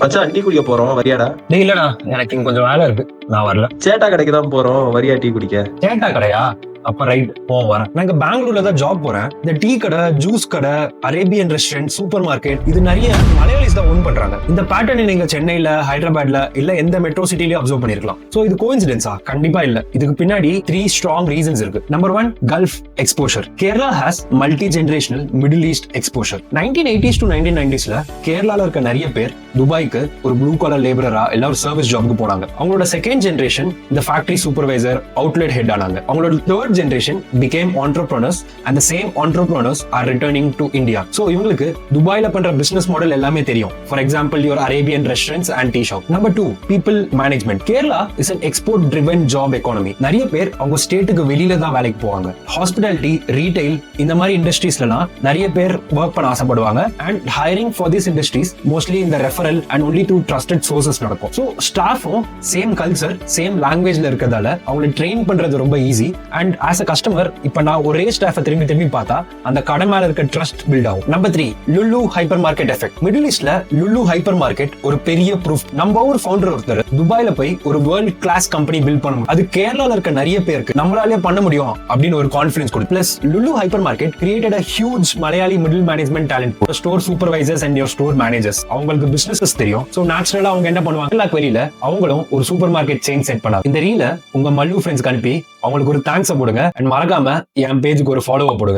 மச்சான் டீ குடிக்க போறோம், வரியாடா? டேய் இல்லடா, எனக்கு இங்க கொஞ்சம் வேலை இருக்கு, நான் வரல. சேட்டா கடைக்கு தான் போறோம், வரியா டீ குடிக்க? சேட்டா கடையா? அப்ப ரைட், வரேன். நான் இங்க பெங்களூர்ல தான் ஜாப் போறேன். இந்த டீ கடை, ஜூஸ் கடை, அரேபியன் ரெஸ்டாரண்ட், சூப்பர் மார்க்கெட், இது நிறைய மலையாளிஸ் தான் ஓன் பண்றாங்க. இந்த பேட்டர்ன் நீங்க சென்னையில, ஹைதராபாத்ல இல்ல எந்த மெட்ரோ சிட்டிலயும் அப்சர்வ் பண்ணிருக்கலாம். சோ இது கோஇன்சிடென்ஸா? கண்டிப்பா இல்ல. இதுக்கு பின்னாடி 3 ஸ்ட்ராங் ரீசன்ஸ் இருக்கு. Number 1, gulf exposure. Kerala has multi generational Middle East exposure. 1980s to 1990sல கேரளால இருக்க நிறைய பேர் துபாய்க்கு ஒரு ப்ளூ காலர் லேபரரா இல்ல ஒரு சர்வீஸ் ஜாப்க்கு போனாங்க. அவங்களோட செகண்ட் ஜெனரேஷன் இந்த ஃபேக்டரி சூப்பர்வைசர், அவுட்லெட் ஹெட் ஆனாங்க. அவங்களோட third generation became entrepreneurs and the same entrepreneurs are returning to India. So இவங்களுக்கு துபாயில பண்ற business model எல்லாமே தெரியும். For example, your Arabian restaurants and tea shop. Number 2, people management. Kerala is an export driven job economy. நிறைய பேர் அவங்க ஸ்டேட்டுக்கு வெளியில தான் வேலைக்கு போவாங்க. ஹாஸ்பிட்டாலிட்டி, ரீட்டைல் இந்த மாதிரி இண்டஸ்ட்ரீஸ்லாம் நிறைய பேர் ஒர்க் பண்ண ஆசைப்படுவாங்க. And hiring for these industries mostly in the referral and only through trusted sources நடக்கும். So ஸ்டாஃபும் சேம் கல்ச்சர், சேம் லாங்குவேஜ்ல இருக்கதால அவங்களை ட்ரெயின் பண்றது ரொம்ப easy. And as a customer, இப்ப நான் ஒரே ஸ்டாஃபை திரும்பி பார்த்தா அந்த கடை மேல இருக்க ட்ரஸ்ட் பில்ட் ஆகும். Number 3, Lulu hypermarket effect. Middle ஈஸ்ட்ல லுலு ஹைப்பர் மார்க்கெட் ஒரு பெரிய ப்ரூஃப். நம்ம ஒரு ஃபவுண்டர் ஒருத்தர் துபாயில போய் ஒரு வேர்ல்ட் கிளாஸ் கம்பெனி பில்ட் பண்ணணும், அது கேரளால இருக்க நிறைய பேருக்கு நம்மளாலே பண்ண முடியும் அப்படின்னு ஒரு கான்ஃபிடன்ஸ் கொடுத்து. Plus Lulu hyper market created a huge Malayali middle management talent. Store supervisors and your store managers அவங்களுக்கு பிசினஸ் தெரியும். சோ நேச்சுரலா அவங்க என்ன பண்ணுவாங்க, வெளியில அவங்களும் ஒரு சூப்பர் மார்க்கெட் செயின் செட் பண்ணாங்க. இந்த ரீல உங்க மல்லு ஃப்ரெண்ட்ஸ்க்கு அனுப்பி அவங்களுக்கு ஒரு தேங்க்ஸ் போடுங்க. அண்ட் மறக்காம என் பேஜுக்கு ஒரு ஃபாலோவா போடுங்க.